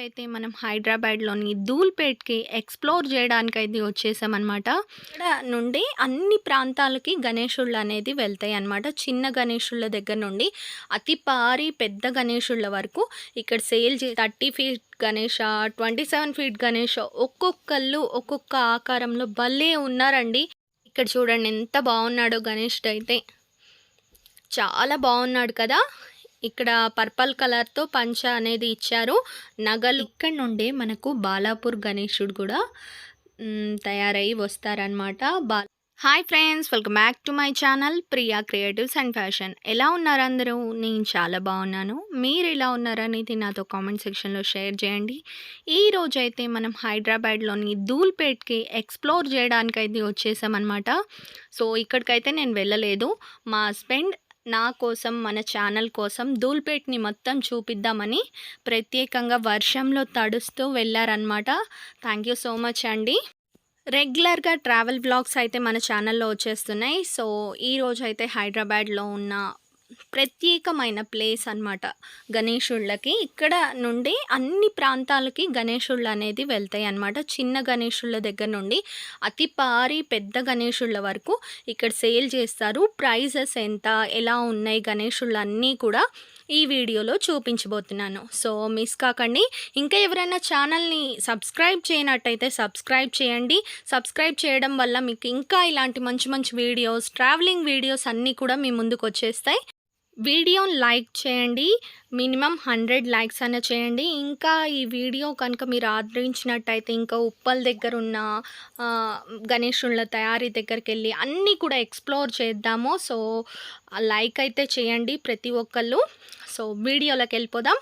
ఈరోజైతే మనం హైదరాబాద్‌లోని ధూల్‌పేట్‌కి ఎక్స్‌ప్లోర్ జేయడానికైతే వచ్చేసామనమాట. ఇక్కడ నుండి అన్ని ప్రాంతాలకి గణేషుళ్ళనేది వెళ్తాయనమాట. చిన్న గణేషుళ్ళ దగ్గర నుండి అతి భారీ పెద్ద గణేషుళ్ళ వరకు ఇక్కడ sale 30 feet Ganesha, 27 feet Ganesha ఒక్కొక్కళ్ళు ఒక్కొక్క ఆకారంలో భలే ఉన్నారండి. ఇక్కడ చూడండి ఎంత బాగున్నాడో గణేషుడైతే. చాలా బాగున్నాడు కదా! ఇక్కడ పర్పల్ కలర్‌తో పంచ అనేది ఇచ్చారు. నగలు ఇక్కడి నుండే మనకు బాలాపూర్ గణేశుడు కూడా తయారయ్యి వస్తారనమాట. Hi friends, welcome back to my channel Priya creatives and fashion. ఎలా ఉన్నారు అందరూ? నేను చాలా బాగున్నాను. మీరు ఎలా ఉన్నారనేది నాతో కామెంట్ సెక్షన్లో షేర్ చేయండి. ఈరోజైతే మనం హైదరాబాద్‌లోని ధూల్‌పేట్‌కి ఎక్స్‌ప్లోర్ చేయడానికైతే వచ్చేసామన్నమాట. సో ఇక్కడికైతే నేను వెళ్ళలేదు. మా హస్బెండ్ నా కోసం, మన ఛానల్ కోసం ధూల్‌పేట్‌ని మొత్తం చూపిద్దామని ప్రత్యేకంగా వర్షంలో తడుస్తూ వెళ్ళారనమాట. థ్యాంక్ యూ సో మచ్ అండి. రెగ్యులర్గా ట్రావెల్ వ్లాగ్స్ అయితే మన ఛానల్లో వచ్చేస్తున్నాయి. సో ఈరోజు అయితే హైదరాబాద్లో ఉన్న ప్రత్యేకమైన ప్లేస్ అనమాట గణేషుళ్ళకి. ఇక్కడ నుండి అన్ని ప్రాంతాలకి గణేషుళ్ళు అనేది వెళ్తాయి అన్నమాట. చిన్న గణేషుళ్ళ దగ్గర నుండి అతి భారీ పెద్ద గణేషుళ్ళ వరకు ఇక్కడ సేల్ చేస్తారు. ప్రైజెస్ ఎంత, ఎలా ఉన్నాయి గణేషుళ్ళు అన్నీ కూడా ఈ వీడియోలో చూపించబోతున్నాను. సో మిస్ కాకండి. ఇంకా ఎవరైనా ఛానల్ని సబ్స్క్రైబ్ చేయనట్టయితే సబ్స్క్రైబ్ చేయండి. సబ్స్క్రైబ్ చేయడం వల్ల మీకు ఇంకా ఇలాంటి మంచి మంచి వీడియోస్, ట్రావెలింగ్ వీడియోస్ అన్నీ కూడా మీ ముందుకు వచ్చేస్తాయి. వీడియోని లైక్ చేయండి. మినిమం 100 లైక్స్ అన్న చేయండి. ఇంకా ఈ వీడియో కనుక మీరు ఆదరించినట్టయితే ఇంకా ఉప్పల్ దగ్గర ఉన్న గణేషుళ్ళ తయారీ దగ్గరికి వెళ్ళి అన్నీ కూడా ఎక్స్ప్లోర్ చేద్దాము. సో లైక్ అయితే చేయండి ప్రతి ఒక్కళ్ళు. సో వీడియోలోకి వెళ్ళిపోదాం.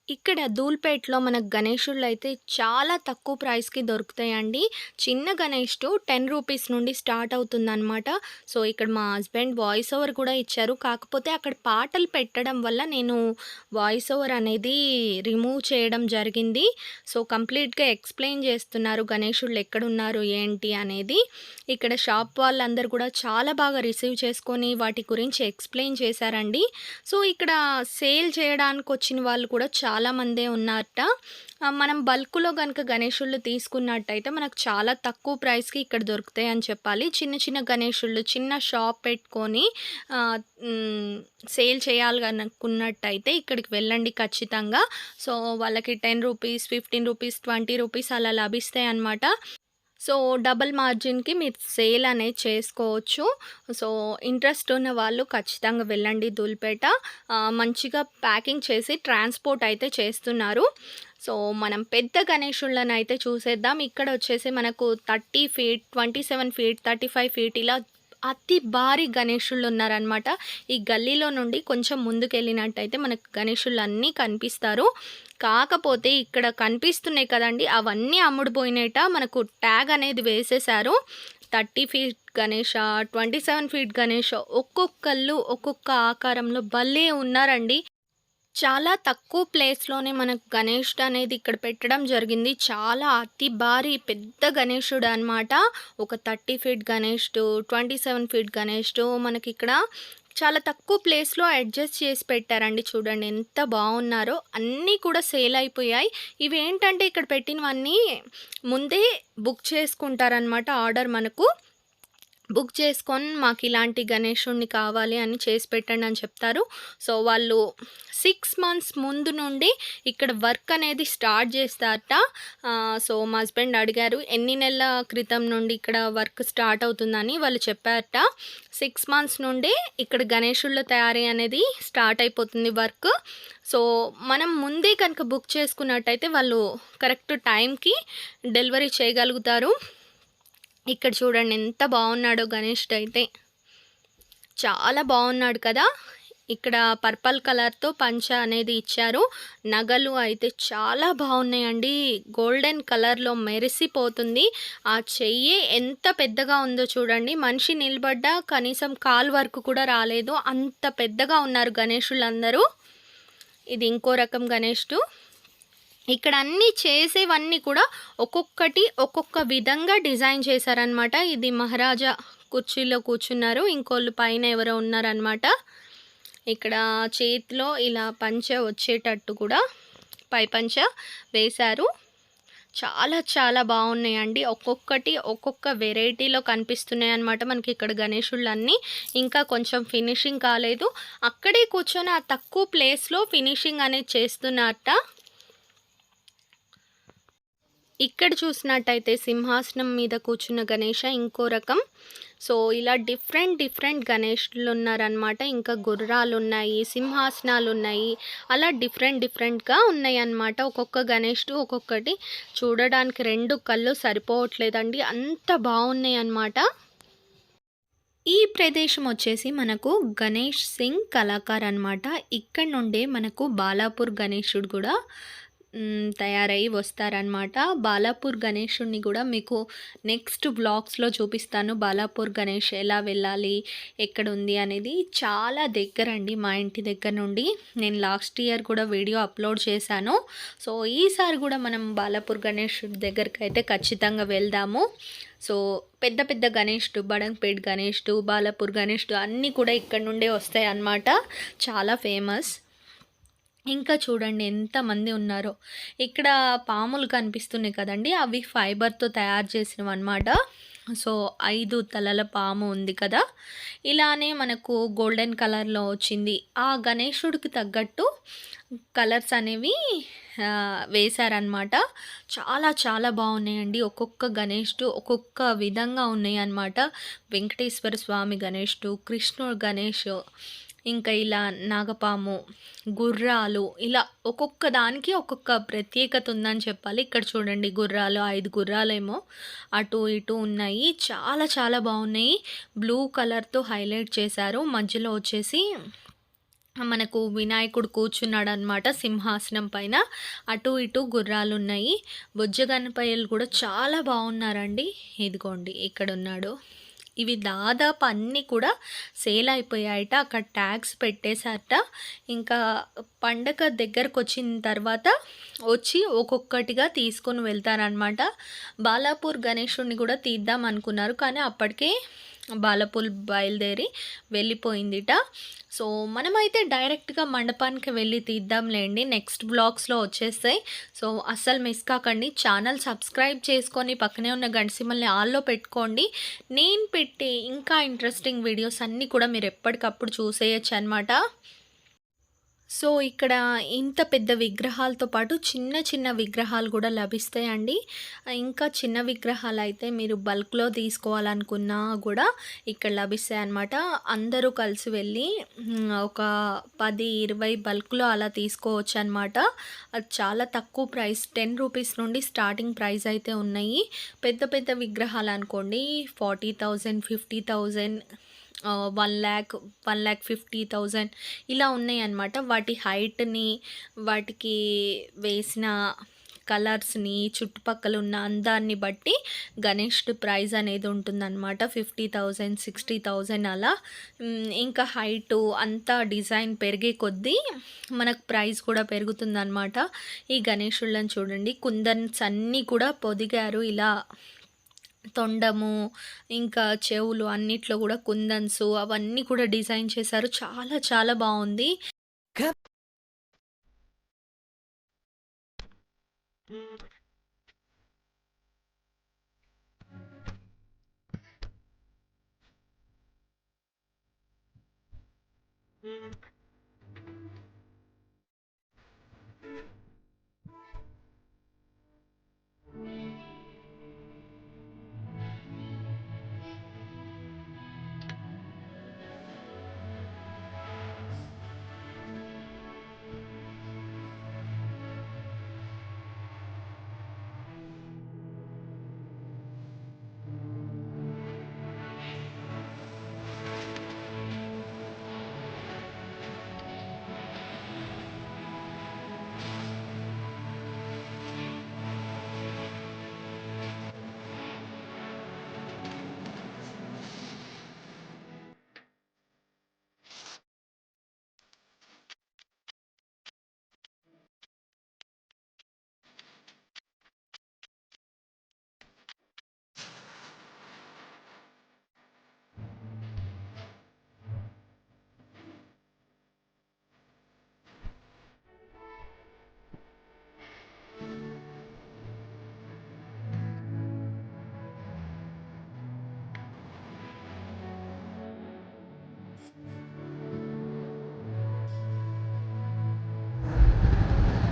ఇక్కడ ధూల్‌పేట్‌లో మనకు గణేషుళ్ళు అయితే చాలా తక్కువ ప్రైస్‌కి దొరుకుతాయండి. చిన్న గణేష్ 10 రూపీస్ నుండి స్టార్ట్ అవుతుందన్నమాట. సో ఇక్కడ మా హస్బెండ్ వాయిస్ ఓవర్ కూడా ఇచ్చారు. కాకపోతే అక్కడ పాటలు పెట్టడం వల్ల నేను వాయిస్ ఓవర్ అనేది రిమూవ్ చేయడం జరిగింది. సో కంప్లీట్గా ఎక్స్ప్లెయిన్ చేస్తున్నారు గణేషుళ్ళు ఎక్కడున్నారు ఏంటి అనేది. ఇక్కడ షాప్ వాళ్ళందరూ కూడా చాలా బాగా రిసీవ్ చేసుకొని వాటి గురించి ఎక్స్ప్లెయిన్ చేశారండి. సో ఇక్కడ సేల్ చేయడానికి వచ్చిన వాళ్ళు కూడా చాలామందే ఉన్నారట. మనం బల్క్లో కనుక గణేషుళ్ళు తీసుకున్నట్టయితే మనకు చాలా తక్కువ ప్రైస్కి ఇక్కడ దొరుకుతాయి అని చెప్పాలి. చిన్న చిన్న గణేషుళ్ళు చిన్న షాప్ పెట్టుకొని సేల్ చేయాలనుకున్నట్టయితే ఇక్కడికి వెళ్ళండి ఖచ్చితంగా. సో వాళ్ళకి 10 రూపీస్, 15 రూపీస్, 20 రూపీస్ అలా లభిస్తాయి అన్నమాట. సో డబల్ మార్జిన్కి మీరు సేల్ అనేది చేసుకోవచ్చు. సో ఇంట్రెస్ట్ ఉన్న వాళ్ళు ఖచ్చితంగా వెళ్ళండి ధూల్‌పేట. మంచిగా ప్యాకింగ్ చేసి ట్రాన్స్పోర్ట్ అయితే చేస్తున్నారు. సో మనం పెద్ద గణేషుళ్ళని అయితే చూసేద్దాం. ఇక్కడ వచ్చేసి మనకు 30 ఫీట్, 27 ఫీట్, 35 ఫీట్ ఇలా అతి భారీ గణేషుళ్ళు ఉన్నారనమాట. ఈ గల్లీలో నుండి కొంచెం ముందుకెళ్ళినట్టయితే మనకు గణేషుళ్ళు అన్నీ కనిపిస్తారు. కాకపోతే ఇక్కడ కనిపిస్తున్నాయి కదండి, అవన్నీ అమ్ముడుపోయినట. మనకు ట్యాగ్ అనేది వేసేశారు. 30 ఫీట్ గణేష, 27 ఫీట్ గణేష ఒక్కొక్కళ్ళు ఒక్కొక్క ఆకారంలో భలే ఉన్నారండి. చాలా తక్కువ ప్లేస్లోనే మనకు గణేషుడు అనేది ఇక్కడ పెట్టడం జరిగింది. చాలా అతి భారీ పెద్ద గణేషుడు అనమాట. ఒక 30 ఫీట్ గణేషుడు, 27 ఫీట్ గణేషుడు మనకి ఇక్కడ చాలా తక్కువ ప్లేస్లో అడ్జస్ట్ చేసి పెట్టారండి. చూడండి ఎంత బాగున్నారో. అన్నీ కూడా సేల్ అయిపోయాయి. ఇవి ఏంటంటే ఇక్కడ పెట్టినవన్నీ ముందే బుక్ చేసుకుంటారనమాట. ఆర్డర్ మనకు బుక్ చేసుకొని మాకు ఇలాంటి గణేషుడిని కావాలి అని చేసి పెట్టండి అని చెప్తారు. సో వాళ్ళు 6 మంత్స్ ముందు నుండి ఇక్కడ వర్క్ అనేది స్టార్ట్ చేస్తారట. సో మా హస్బెండ్ అడిగారు ఎన్ని నెలల క్రితం నుండి ఇక్కడ వర్క్ స్టార్ట్ అవుతుందని. వాళ్ళు చెప్పారట 6 మంత్స్ నుండి ఇక్కడ గణేషుళ్ళ తయారీ అనేది స్టార్ట్ అయిపోతుంది వర్క్. సో మనం ముందే కనుక బుక్ చేసుకున్నట్టయితే వాళ్ళు కరెక్ట్ టైంకి డెలివరీ చేయగలుగుతారు. ఇక్కడ చూడండి ఎంత బాగున్నాడో గణేషుడు అయితే. చాలా బాగున్నాడు కదా! ఇక్కడ పర్పల్ కలర్‌తో పంచ అనేది ఇచ్చారు. నగలు అయితే చాలా బాగున్నాయండి. గోల్డెన్ కలర్‌లో మెరిసిపోతుంది. ఆ చెయ్యి ఎంత పెద్దగా ఉందో చూడండి. మనిషి నిలబడ్డ కనీసం కాలు వరకు కూడా రాలేదు. అంత పెద్దగా ఉన్నారు గణేషులందరూ. ఇది ఇంకో రకం గణేషుడు. ఇక్కడ అన్నీ చేసేవన్నీ కూడా ఒక్కొక్కటి ఒక్కొక్క విధంగా డిజైన్ చేశారనమాట. ఇది మహారాజా కుర్చీలో కూర్చున్నారు. ఇంకోళ్ళు పైన ఎవరో ఉన్నారనమాట. ఇక్కడ చేతిలో ఇలా పంచె వచ్చేటట్టు కూడా పైపంచ వేశారు. చాలా చాలా బాగున్నాయండి. ఒక్కొక్కటి ఒక్కొక్క వెరైటీలో కనిపిస్తున్నాయన్నమాట మనకి ఇక్కడ గణేశుళ్ళన్నీ. ఇంకా కొంచెం ఫినిషింగ్ కాలేదు. అక్కడే కూర్చొని ఆ తక్కువ ప్లేస్లో ఫినిషింగ్ అనేది చేస్తున్నారట. ఇక్కడ చూసినట్టయితే సింహాసనం మీద కూర్చున్న గణేష ఇంకో రకం. సో ఇలా డిఫరెంట్ డిఫరెంట్ గణేష్లు ఉన్నారనమాట. ఇంకా గుర్రాలు ఉన్నాయి, సింహాసనాలు ఉన్నాయి, అలా డిఫరెంట్ డిఫరెంట్గా ఉన్నాయి అన్నమాట. ఒక్కొక్క గణేష్డు ఒక్కొక్కటి చూడడానికి 2 కళ్ళు సరిపోవట్లేదండి, అంత బాగున్నాయి అన్నమాట. ఈ ప్రదేశం వచ్చేసి మనకు గణేష్ సింగ్ కళాకార్ అనమాట. ఇక్కడ నుండే మనకు బాలాపూర్ గణేశుడు కూడా తయారై వస్తారనమాట. బాలాపూర్ గణేశుడిని కూడా మీకు నెక్స్ట్ వ్లాగ్స్లో చూపిస్తాను. బాలాపూర్ గణేష్ ఎలా వెళ్ళాలి, ఎక్కడుంది అనేది. చాలా దగ్గరండి మా ఇంటి దగ్గర నుండి. నేను లాస్ట్ ఇయర్ కూడా వీడియో అప్లోడ్ చేశాను. సో ఈసారి కూడా మనం బాలాపూర్ గణేశుడి దగ్గరికి అయితే ఖచ్చితంగా వెళ్దాము. సో పెద్ద పెద్ద గణేష్డు, బడంగ్పేట్ గణేష్డు, బాలాపూర్ గణేష్డు అన్నీ కూడా ఇక్కడ నుండే వస్తాయి అన్నమాట. చాలా ఫేమస్. ఇంకా చూడండి ఎంతమంది ఉన్నారో. ఇక్కడ పాములు కనిపిస్తున్నాయి కదండి, అవి ఫైబర్తో తయారు చేసినవి అనమాట. సో 5 తలల పాము ఉంది కదా, ఇలానే మనకు గోల్డెన్ కలర్లో వచ్చింది. ఆ గణేశుడికి తగ్గట్టు కలర్స్ అనేవి వేశారనమాట. చాలా చాలా బాగున్నాయండి. ఒక్కొక్క గణేష్డు ఒక్కొక్క విధంగా ఉన్నాయి అన్నమాట. వెంకటేశ్వర స్వామి గణేష్డు, కృష్ణుడు గణేష్, ఇంకా ఇలా నాగపాము, గుర్రాలు, ఇలా ఒక్కొక్క దానికి ఒక్కొక్క ప్రత్యేకత ఉందని చెప్పాలి. ఇక్కడ చూడండి గుర్రాలు, 5 గుర్రాలేమో అటు ఇటు ఉన్నాయి. చాలా చాలా బాగున్నాయి. బ్లూ కలర్తో హైలైట్ చేశారు. మధ్యలో వచ్చేసి మనకు వినాయకుడు కూర్చున్నాడు అనమాట సింహాసనం పైన. అటు ఇటు గుర్రాలు ఉన్నాయి. బొజ్జ గణపయ్యలు కూడా చాలా బాగున్నారండి. ఇదిగోండి ఇక్కడ ఉన్నాడు. ఇవి దాదాపు అన్నీ కూడా సేల్ అయిపోయాయట. అక్కడ ట్యాగ్స్ పెట్టేశారట. ఇంకా పండగ దగ్గరకు వచ్చిన తర్వాత వచ్చి ఒక్కొక్కటిగా తీసుకొని వెళ్తారనమాట. బాలాపూర్ గణేశుడిని కూడా తీద్దాం అనుకున్నారు, కానీ అప్పటికే బాలాపూర్ బయలుదేరి వెళ్ళిపోయిందిట. సో మనమైతే డైరెక్ట్గా మండపానికి వెళ్ళి తీద్దాంలేండి, నెక్స్ట్ బ్లాగ్స్లో వచ్చేస్తాయి. సో అస్సలు మిస్ కాకండి. ఛానల్ సబ్స్క్రైబ్ చేసుకొని పక్కనే ఉన్న గంట సింబల్ని ఆల్లో పెట్టుకోండి. నేను పెట్టే ఇంకా ఇంట్రెస్టింగ్ వీడియోస్ అన్నీ కూడా మీరు ఎప్పటికప్పుడు చూసేయచ్చు అనమాట. సో ఇక్కడ ఇంత పెద్ద విగ్రహాలతో పాటు చిన్న చిన్న విగ్రహాలు కూడా లభిస్తాయండి. ఇంకా చిన్న విగ్రహాలు అయితే మీరు బల్క్లో తీసుకోవాలనుకున్నా కూడా ఇక్కడ లభిస్తాయి అన్నమాట. అందరూ కలిసి వెళ్ళి ఒక 10-20 బల్క్లో అలా తీసుకోవచ్చు అనమాట. అది చాలా తక్కువ ప్రైస్, 10 రూపీస్ నుండి స్టార్టింగ్ ప్రైస్ అయితే ఉన్నాయి. పెద్ద పెద్ద విగ్రహాలు అనుకోండి 40,000, 50,000, 1,00,000, 1,50,000 ఇలా ఉన్నాయి అన్నమాట. వాటి హైట్ని, వాటికి వేసిన కలర్స్ని, చుట్టుపక్కల ఉన్న అందాన్ని బట్టి గణేష్డు ప్రైజ్ అనేది ఉంటుందన్నమాట. 50,000, 60,000 అలా. ఇంకా హైటు అంతా డిజైన్ పెరిగే కొద్దీ మనకు ప్రైస్ కూడా పెరుగుతుందన్నమాట. ఈ గణేశుళ్ళని చూడండి, కుందన్స్ అన్నీ కూడా పొదిగారు. ఇలా తొండము, ఇంకా చెవులు అన్నిట్లో కూడా కుందన్స్ అవన్నీ కూడా డిజైన్ చేశారు. చాలా చాలా బాగుంది.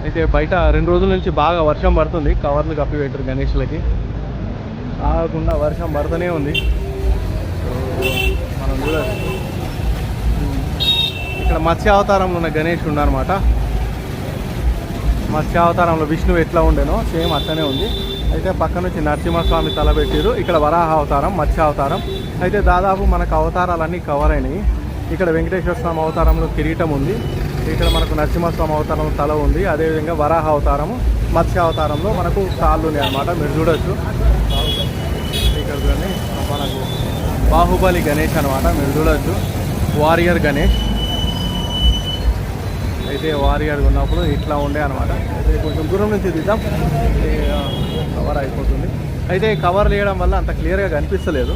అయితే బయట 2 రోజుల నుంచి బాగా వర్షం పడుతుంది. కవర్లు కప్పి పెట్టారు గణేష్లకి. ఆగకుండా వర్షం పడుతూనే ఉంది. మనం చూడచ్చు ఇక్కడ మత్స్యావతారంలో ఉన్న గణేష్ ఉన్నారన్నమాట. మత్స్యావతారంలో విష్ణువు ఎట్లా ఉండేనో సేమ్ అట్లనే ఉంది. అయితే పక్క నుంచి నరసింహస్వామి తల పెట్టారు. ఇక్కడ వరాహ అవతారం, మత్స్యావతారం. అయితే దాదాపు మనకు అవతారాలన్నీ కవర్ అయినాయి. ఇక్కడ వెంకటేశ్వర స్వామి అవతారంలో కిరీటం ఉంది. ఇక్కడ మనకు నరసింహస్వామి అవతారం తల ఉంది. అదేవిధంగా వరాహ అవతారము, మత్స్యావతారంలో మనకు కాళ్ళు ఉన్నాయి అన్నమాట. మీరు చూడొచ్చు. ఇక్కడ చూడండి మనకు బాహుబలి గణేష్ అనమాట. మీరు చూడొచ్చు వారియర్ గణేష్. అయితే వారియర్ ఉన్నప్పుడు ఇట్లా ఉండే అనమాట. అయితే కొంచెం దూరం నుంచి తీద్దాం, కవర్ అయిపోతుంది. అయితే కవర్ వేయడం వల్ల అంత క్లియర్గా కనిపిస్తలేదు.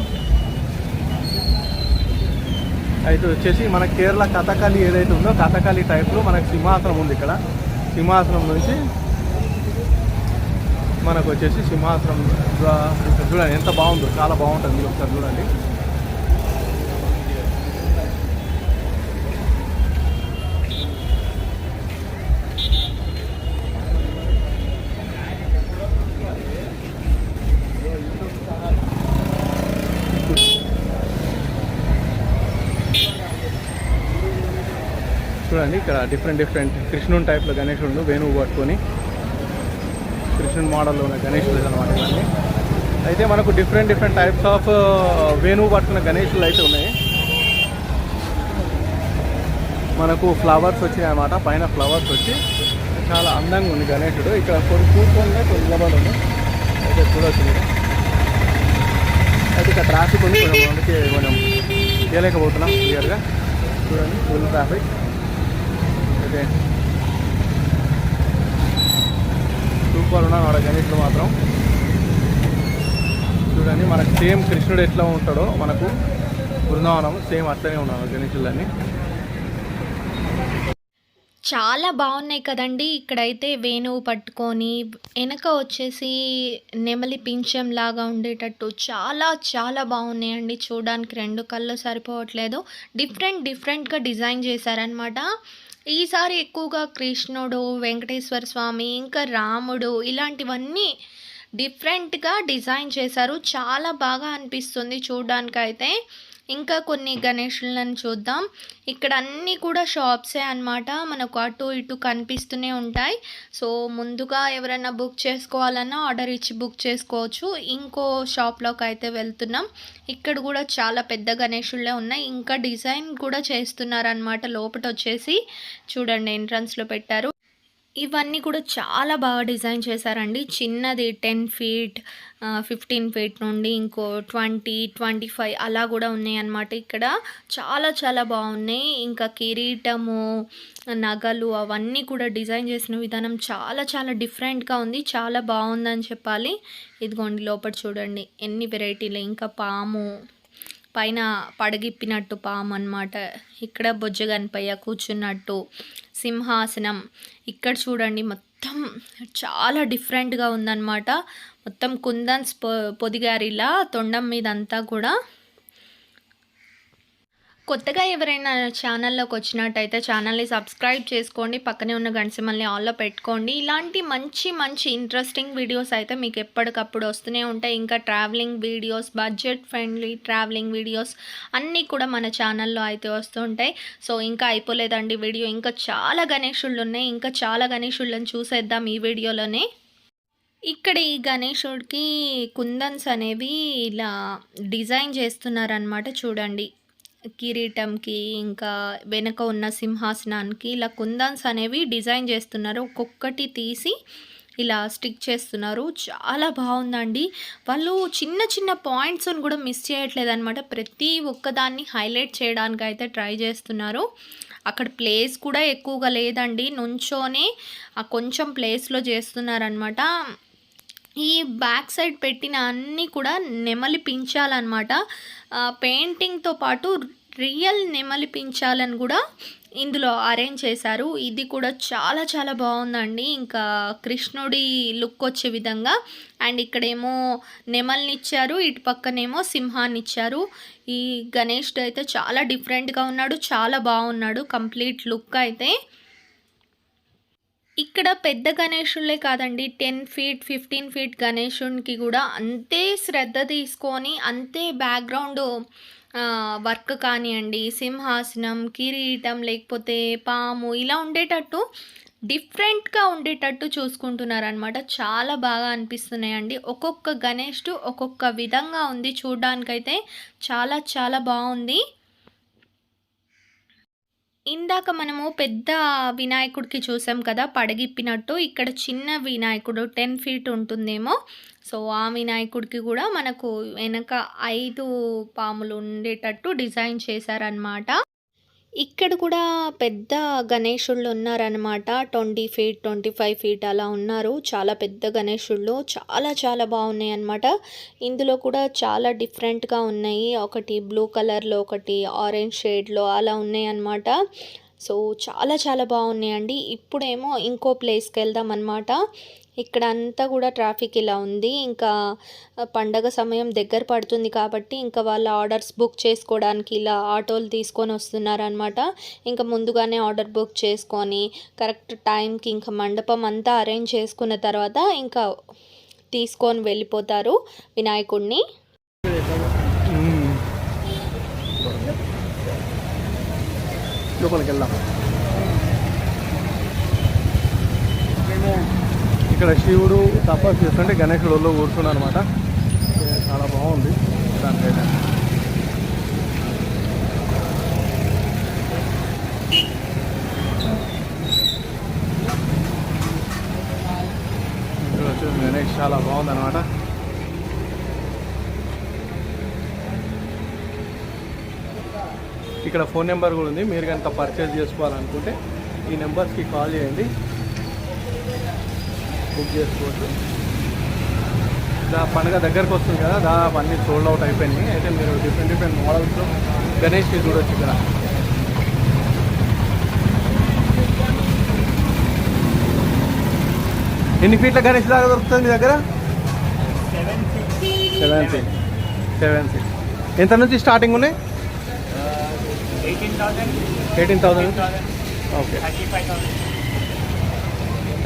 అయితే వచ్చేసి మన కేరళ కథకళి ఏదైతే ఉందో కథకళి టైప్లో మనకు సింహాసనం ఉంది. ఇక్కడ సింహాసనం నుంచి మనకు వచ్చేసి సింహాసనం చూడండి ఎంత బాగుందో, చాలా బాగుంటుంది. మీరు ఒకసారి చూడండి. చూడండి ఇక్కడ డిఫరెంట్ కృష్ణుని టైప్లో గణేశుడు వేణువు పట్టుకొని కృష్ణుని మోడల్లో ఉన్న గణేశుడు అనమాట ఇవన్నీ. అయితే మనకు డిఫరెంట్ టైప్స్ ఆఫ్ వేణువు పట్టుకున్న గణేశులు అయితే ఉన్నాయి. మనకు ఫ్లవర్స్ వచ్చినాయి అన్నమాట. పైన ఫ్లవర్స్ వచ్చి చాలా అందంగా ఉంది గణేశుడు. ఇక్కడ కొన్ని కూర్చొని కొన్ని నిలబడి ఉంది. అయితే చూడవచ్చు మీరు. అయితే ఇక్కడ ట్రాఫిక్ ఉంది, అందుకే మనం చేయలేకపోతున్నాం క్లియర్గా. చూడండి ఫుల్ ట్రాఫిక్. అయితే సూపర్ ఉన్నాడు గణేశుడు మాత్రం. చూడండి మనకు సేమ్ కృష్ణుడు ఎట్లా ఉంటాడో మనకు బృందావనం సేమ్ అట్లనే ఉన్నాడు గణేశులన్నీ. చాలా బాగున్నాయి కదండి. ఇక్కడైతే వేణువు పట్టుకొని వెనక వచ్చేసి నెమలి పింఛం లాగా ఉండేటట్టు చాలా చాలా బాగున్నాయండి. చూడడానికి 2 కళ్ళు సరిపోవట్లేదు. డిఫరెంట్గా డిజైన్ చేశారనమాట. ఈసారి ఎక్కువగా కృష్ణుడు, వెంకటేశ్వర స్వామి, ఇంకా రాముడు ఇలాంటివన్నీ డిఫరెంట్గా డిజైన్ చేశారు. చాలా బాగా అనిపిస్తుంది చూడడానికైతే. ఇంకా కొన్ని గణేషులను చూద్దాం. ఇక్కడ అన్నీ కూడా షాప్సే అన్నమాట. మనకు అటు ఇటు కనిపిస్తూనే ఉంటాయి. సో ముందుగా ఎవరైనా బుక్ చేసుకోవాలన్నా ఆర్డర్ ఇచ్చి బుక్ చేసుకోవచ్చు. ఇంకో షాప్లోకి అయితే వెళ్తున్నాం. ఇక్కడ కూడా చాలా పెద్ద గణేషులే ఉన్నాయి. ఇంకా డిజైన్ కూడా చేస్తున్నారనమాట. లోపల వచ్చేసి చూడండి ఎంట్రన్స్లో పెట్టారు. ఇవన్నీ కూడా చాలా బాగా డిజైన్ చేశారండి. చిన్నది 10 ఫీట్, 15 ఫీట్ నుండి ఇంకో 20, 25 అలా కూడా ఉన్నాయన్నమాట. ఇక్కడ చాలా చాలా బాగున్నాయి. ఇంకా కిరీటము, నగలు అవన్నీ కూడా డిజైన్ చేసిన విధానం చాలా చాలా డిఫరెంట్గా ఉంది. చాలా బాగుందని చెప్పాలి. ఇదిగోండి లోపల చూడండి ఎన్ని వెరైటీలు. ఇంకా పాము పైన పడగిప్పినట్టు పాము అన్నమాట. ఇక్కడ బొజ్జ గణపయ్య కూర్చున్నట్టు సింహాసనం. ఇక్కడ చూడండి మొత్తం చాలా డిఫరెంట్గా ఉందన్నమాట. మొత్తం కుందన్స్ పొదిగారిలా తొండం మీద అంతా కూడా. కొత్తగా ఎవరైనా ఛానల్లోకి వచ్చినట్టయితే ఛానల్ని సబ్స్క్రైబ్ చేసుకోండి. పక్కనే ఉన్న గంట సింబల్ని ఆల్లో పెట్టుకోండి. ఇలాంటి మంచి ఇంట్రెస్టింగ్ వీడియోస్ అయితే మీకు ఎప్పటికప్పుడు వస్తూనే ఉంటాయి. ఇంకా travelling videos, budget friendly travelling videos అన్నీ కూడా మన ఛానల్లో అయితే వస్తుంటాయి. సో ఇంకా అయిపోలేదండి వీడియో. ఇంకా చాలా గణేశుళ్ళు ఉన్నాయి. ఇంకా చాలా గణేశుళ్ళని చూసేద్దాం ఈ వీడియోలోనే. ఇక్కడ ఈ గణేశుడికి కుందన్స్ అనేవి ఇలా డిజైన్ చేస్తున్నారనమాట. చూడండి కిరీటంకి ఇంకా వెనక ఉన్న సింహాసనానికి ఇలా కుందన్స్ అనేవి డిజైన్ చేస్తున్నారు. ఒక్కొక్కటి తీసి ఇలా స్టిక్ చేస్తున్నారు. చాలా బాగుందండి. వాళ్ళు చిన్న పాయింట్స్ని కూడా మిస్ చేయట్లేదు అనమాట. ప్రతి ఒక్కదాన్ని హైలైట్ చేయడానికి అయితే ట్రై చేస్తున్నారు. అక్కడ ప్లేస్ కూడా ఎక్కువగా లేదండి. నుంచోనే కొంచెం ప్లేస్లో చేస్తున్నారనమాట. ఈ బ్యాక్ సైడ్ పెట్టిన అన్నీ కూడా నెమలి పించాలన్నమాట. పెయింటింగ్తో పాటు రియల్ నెమలి పించాలని కూడా ఇందులో అరేంజ్ చేశారు. ఇది కూడా చాలా చాలా బాగుందండి. ఇంకా కృష్ణుడి లుక్ వచ్చే విధంగా. అండ్ ఇక్కడేమో నెమల్ని ఇచ్చారు, ఇటు పక్కనేమో సింహాన్ని ఇచ్చారు. ఈ గణేష్డు అయితే చాలా డిఫరెంట్గా ఉన్నాడు, చాలా బాగున్నాడు కంప్లీట్ లుక్ అయితే. ఇక్కడ పెద్ద గణేశుళ్ళే కాదండి, 10 ఫీట్ 15 ఫీట్ గణేశునికి కూడా అంతే శ్రద్ధ తీసుకొని అంతే బ్యాక్గ్రౌండ్ వర్క్ కానివ్వండి, సింహాసనం, కిరీటం, లేకపోతే పాము ఇలా ఉండేటట్టు డిఫరెంట్గా ఉండేటట్టు చూసుకుంటున్నారనమాట. చాలా బాగా అనిపిస్తున్నాయండి. ఒక్కొక్క గణేష్టు ఒక్కొక్క విధంగా ఉంది, చూడ్డానికైతే చాలా చాలా బాగుంది. ఇందాక మనము పెద్ద వినాయకుడికి చూసాం కదా పడగిప్పినట్టు, ఇక్కడ చిన్న వినాయకుడు 10 ఫీట్ ఉంటుందేమో. సో ఆ వినాయకుడికి కూడా మనకు వెనక 5 పాములు ఉండేటట్టు డిజైన్ చేశారనమాట. ఇక్కడ కూడా పెద్ద గణేశుళ్ళు ఉన్నారనమాట. 20 ఫీట్ 25 ఫీట్ అలా ఉన్నారు. చాలా పెద్ద గణేశుళ్ళు, చాలా చాలా బాగున్నాయి అన్నమాట. ఇందులో కూడా చాలా డిఫరెంట్గా ఉన్నాయి. ఒకటి బ్లూ కలర్లో, ఒకటి ఆరెంజ్ షేడ్లో అలా ఉన్నాయి అన్నమాట. సో చాలా చాలా బాగున్నాయండి. ఇప్పుడేమో ఇంకో ప్లేస్కి వెళ్దాం అన్నమాట. ఇక్కడ అంతా కూడా ట్రాఫిక్ ఇలా ఉంది. ఇంకా పండగ సమయం దగ్గర పడుతుంది కాబట్టి ఇంకా వాళ్ళ ఆర్డర్స్ బుక్ చేసుకోవడానికి ఇలా ఆటోలు తీసుకొని వస్తున్నారనమాట. ఇంకా ముందుగానే ఆర్డర్ బుక్ చేసుకొని కరెక్ట్ టైంకి ఇంకా మండపం అంతా అరేంజ్ చేసుకున్న తర్వాత ఇంకా తీసుకొని వెళ్ళిపోతారు వినాయకుడిని. లోపలికి వెళ్దాం. ఇక్కడ శివుడు తపస్సు చేస్తుంటే గణేశుడు ఒళ్ళో కూర్చున్నాడు అనమాట. చాలా బాగుంది దానికైతే. ఇక్కడ వచ్చి గణేష్ చాలా బాగుంది అనమాట. ఇక్కడ ఫోన్ నెంబర్ కూడా ఉంది. మీరు కనుక పర్చేజ్ చేసుకోవాలనుకుంటే ఈ నెంబర్స్కి కాల్ చేయండి, బుక్ చేసుకోవచ్చు. పండుగ దగ్గరకు వస్తుంది కదా, దాదాపు అన్నీ సోల్డ్ అవుట్ అయిపోయినాయి. అయితే మీరు డిఫరెంట్ డిఫరెంట్ మోడల్స్లో గణేష్కి చూడొచ్చు. ఇక్కడ ఎన్ని ఫీట్ల గణేష్ దాకా దొరుకుతుంది మీ దగ్గర? 7 6. ఎంత నుంచి స్టార్టింగ్ ఉన్నాయి? 18,000. ఓకే.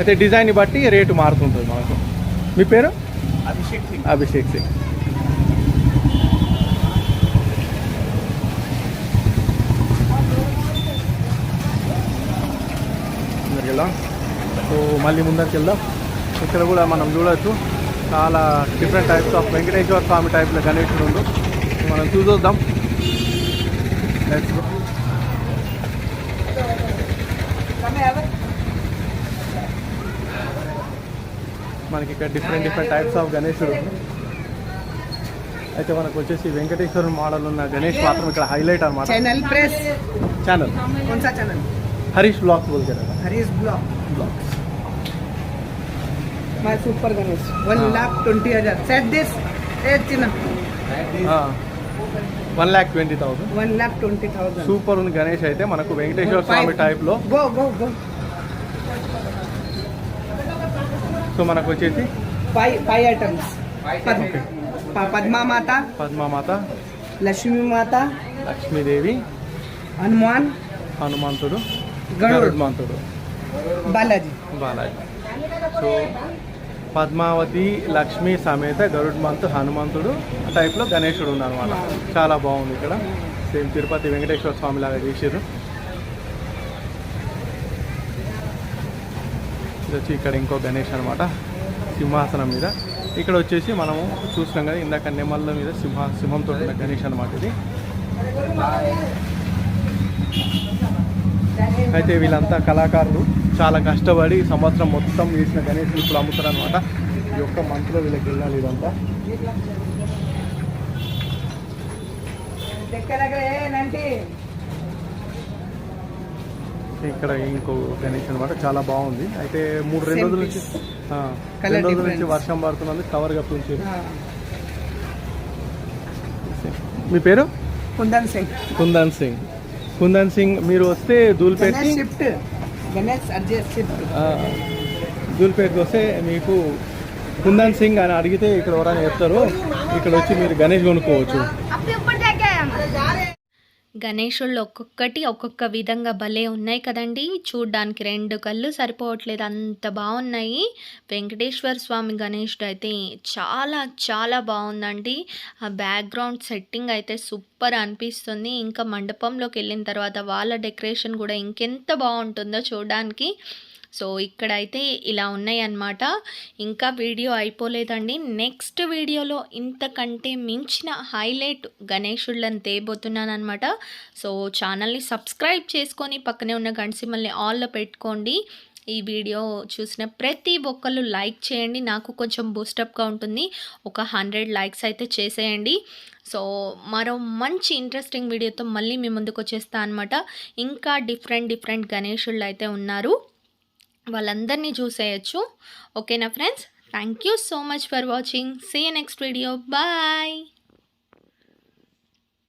అయితే డిజైన్ని బట్టి రేటు మారుతుంటుంది మనకు. మీ పేరు? అభిషేక్ సింగ్. ముందరికి వెళ్దాం. సో మళ్ళీ ముందరికి వెళ్దాం. ఇక్కడ కూడా మనం చూడవచ్చు చాలా డిఫరెంట్ టైప్స్ ఆఫ్ వెంకటేశ్వర స్వామి టైప్లో గణేశుడు ఉంది. మనం చూద్దాం. మనకి ఇక్కడ డిఫరెంట్ టైప్స్ ఆఫ్ గణేశుడు. అయితే మనకు వచ్చేసి వెంకటేశ్వర మోడల్ ఉన్న గణేష్ మాత్రం ఇక్కడ హైలైట్ అనమాట. ఛానల్ హరీష్ బ్లాగ్స్ बोलते रहता है. Harish blog my super ganesh 1,20,000 set this చిన్న 1,20,000. 1,20,000 సూపర్ ఉంది గణేష్. అయితే మనకు వెంకటేశ్వర స్వామి టైప్ లో. గో సో మనకు వచ్చేసి 5 ఐటమ్స్. పద్మామాత, లక్ష్మీదేవి, హనుమంతుడు, గరుడ్మంతుడు, బాలాజీ. సో పద్మావతి, లక్ష్మీ సమేత గరుడ్మంతు, హనుమంతుడు టైప్లో గణేశుడు ఉన్నారన్నమాట. చాలా బాగుంది. ఇక్కడ సేమ్ తిరుపతి వెంకటేశ్వర స్వామి లాగా చేసారు. ఇది వచ్చి ఇక్కడ ఇంకో గణేష్ అనమాట, సింహాసనం మీద. ఇక్కడ వచ్చేసి మనము చూసినాం కదా ఇందాక నెమళ్ళ మీద సింహంతో ఉన్న గణేష్ అనమాట ఇది. అయితే వీళ్ళంతా కళాకారులు చాలా కష్టపడి సంవత్సరం మొత్తం వేసిన గణేష్ ఇప్పుడు అమ్ముతారు అనమాట. ఈ ఒక్క మంత్లో వీళ్ళకి వెళ్ళాలి ఇదంతా. ఇక్కడ ఇంకో గణేష్ అనమాట, చాలా బాగుంది. అయితే 2 రోజుల నుంచి వర్షం పడుతున్నది, కవర్ కప్పించారు. మీ పేరు? కుందన్ సింగ్. మీరు వస్తే దూల్పేట్కి వస్తే మీకు కుందన్ సింగ్ అని అడిగితే ఇక్కడ ఎవరైనా చెప్తారు. ఇక్కడ వచ్చి మీరు గణేష్ కొనుక్కోవచ్చు. గణేశుళ్ళు ఒక్కొక్కటి ఒక్కొక్క విధంగా భలే ఉన్నాయి కదండీ! చూడ్డానికి 2 కళ్ళు సరిపోవట్లేదు అంత బావున్నాయి. వెంకటేశ్వర స్వామి గణేశుడైతే చాలా చాలా బావుందండి. ఆ బ్యాక్‌గ్రౌండ్ సెట్టింగ్ అయితే సూపర్ అనిపిస్తుంది. ఇంకా మండపంలోకెళ్ళిన తర్వాత వాళ్ళ డెకరేషన్ గూడా ఇంకెంత బావుంటుందో చూడ్డానికి. సో, ఇక్కడైతే ఇలా ఉన్నాయన్నమాట. ఇంకా వీడియో అయిపోలేదండి. నెక్స్ట్ వీడియోలో ఇంతకంటే మించిన హైలైట్ గణేశుళ్ళని తేబోతున్నాననమాట. సో, ఛానల్‌ని సబ్స్క్రైబ్ చేసుకొని పక్కనే ఉన్న గంట సింబల్‌ని ఆల్‌లో పెట్టుకోండి. ఈ వీడియో చూసిన ప్రతి ఒక్కళ్ళు లైక్ చేయండి. నాకు కొంచెం బూస్టప్‌గా ఉంటుంది. ఒక 100 లైక్స్ అయితే చేసేయండి. సో, మరో మంచి ఇంట్రెస్టింగ్ వీడియోతో మళ్ళీ మీ ముందుకొచ్చేస్తా అనమాట. ఇంకా డిఫరెంట్ గణేశుళ్ళైతే ఉన్నారు. వాళ్ళందరినీ చూసేయొచ్చు. ఓకేనా friends? Thank you so much for watching. See you next video. Bye.